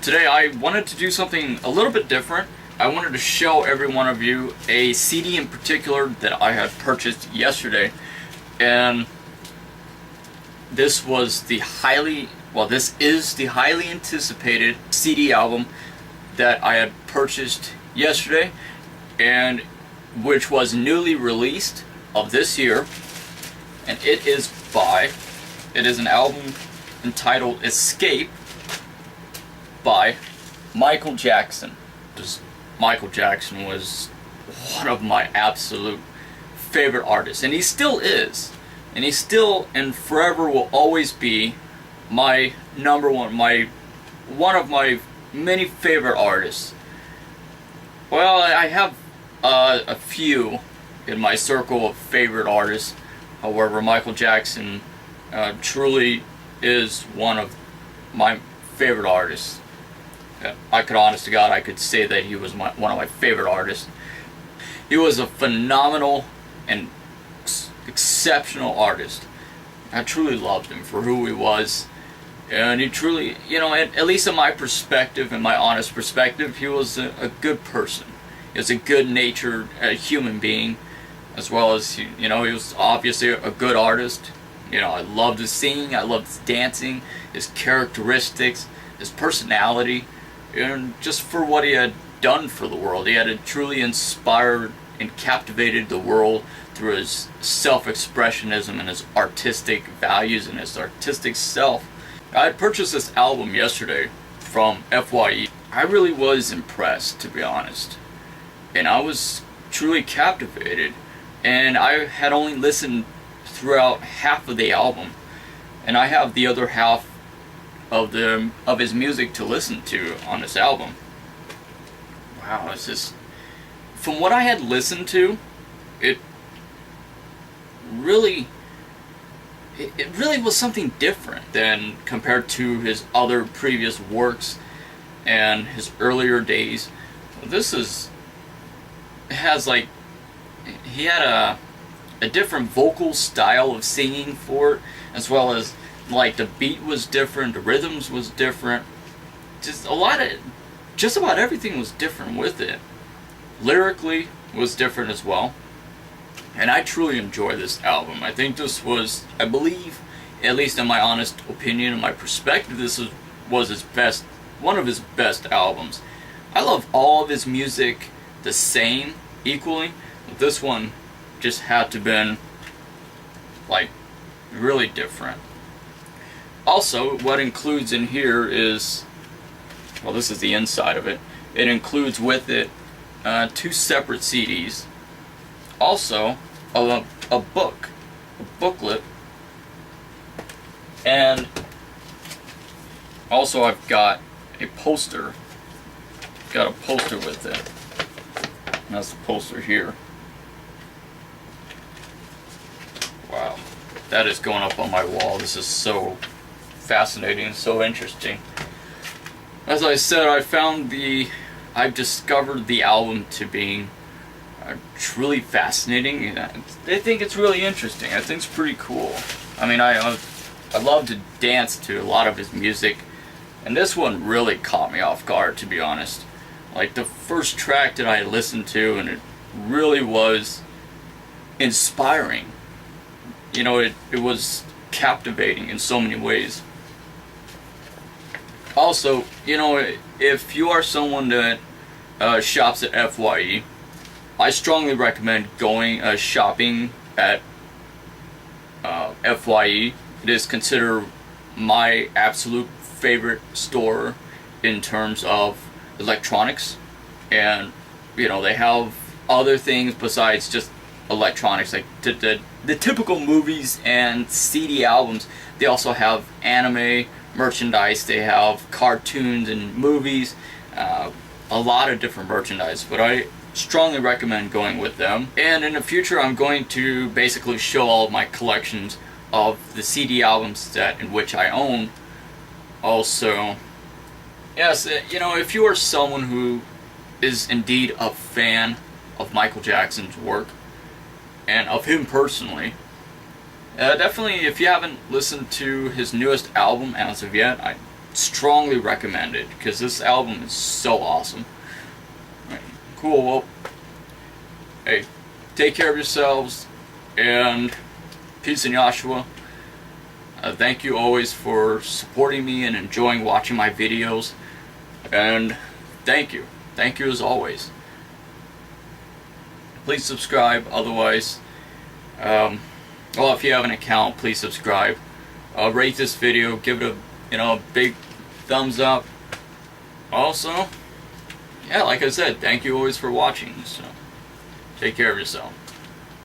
Today I wanted to do something a little bit different. I wanted to show every one of you a CD in particular that I had purchased yesterday, and this is the highly anticipated CD album that I had purchased yesterday, and which was newly released of this year, and it is an album entitled Xscape by Michael Jackson. Michael Jackson was one of my absolute favorite artists, and he still is, and he still and forever will always be my number one, one of my many favorite artists. Well, I have a few in my circle of favorite artists. However, Michael Jackson truly is one of my favorite artists. I could, honest to God, I could say that he was one of my favorite artists. He was a phenomenal and exceptional artist. I truly loved him for who he was, and he truly, at least in my perspective, in my honest perspective, he was a good person. He was a good-natured human being, as well as he was obviously a good artist. I loved his singing, I loved his dancing, his characteristics, his personality, and just for what he had done for the world. He had truly inspired and captivated the world through his self-expressionism and his artistic values and his artistic self. I had purchased this album yesterday from FYE. I really was impressed, to be honest, and I was truly captivated, and I had only listened throughout half of the album, and I have the other half of his music to listen to on this album. Wow, it's just, from what I had listened to, it really was something different than compared to his other previous works and his earlier days. He had a different vocal style of singing for it, as well as the beat was different, the rhythms was different, just about everything was different with it. Lyrically was different as well, and I truly enjoy this album. I think this was, I believe, at least in my honest opinion and my perspective, this was his best, one of his best albums. I love all of his music the same, equally, but this one just had to been really different. Also, what includes in here is, well, this is the inside of it. It includes with it 2 separate CDs. Also, a booklet, and also I've got a poster. Got a poster with it. And that's the poster here. Wow, that is going up on my wall. This is so fascinating and so interesting. As I said, I've discovered the album to being truly fascinating. I think it's really interesting. I think it's pretty cool. I mean, I love to dance to a lot of his music, and this one really caught me off guard, to be honest. The first track that I listened to, and it really was inspiring. It was captivating in so many ways. Also, if you are someone that shops at FYE, I strongly recommend going shopping at FYE. It is considered my absolute favorite store in terms of electronics, and they have other things besides just electronics, like the typical movies and CD albums. They also have anime merchandise, they have cartoons and movies, a lot of different merchandise, but I strongly recommend going with them. And in the future, I'm going to basically show all of my collections of the CD albums in which I own. Also, yes, if you are someone who is indeed a fan of Michael Jackson's work, and of him personally, definitely, if you haven't listened to his newest album as of yet, I strongly recommend it because this album is so awesome. Right. Cool. Well, hey, take care of yourselves, and peace in Yahshua. Thank you always for supporting me and enjoying watching my videos, and thank you as always. Please subscribe. Otherwise, well, if you have an account, please subscribe. Rate this video, give it a big thumbs up. Also, yeah, like I said, thank you always for watching. So take care of yourself.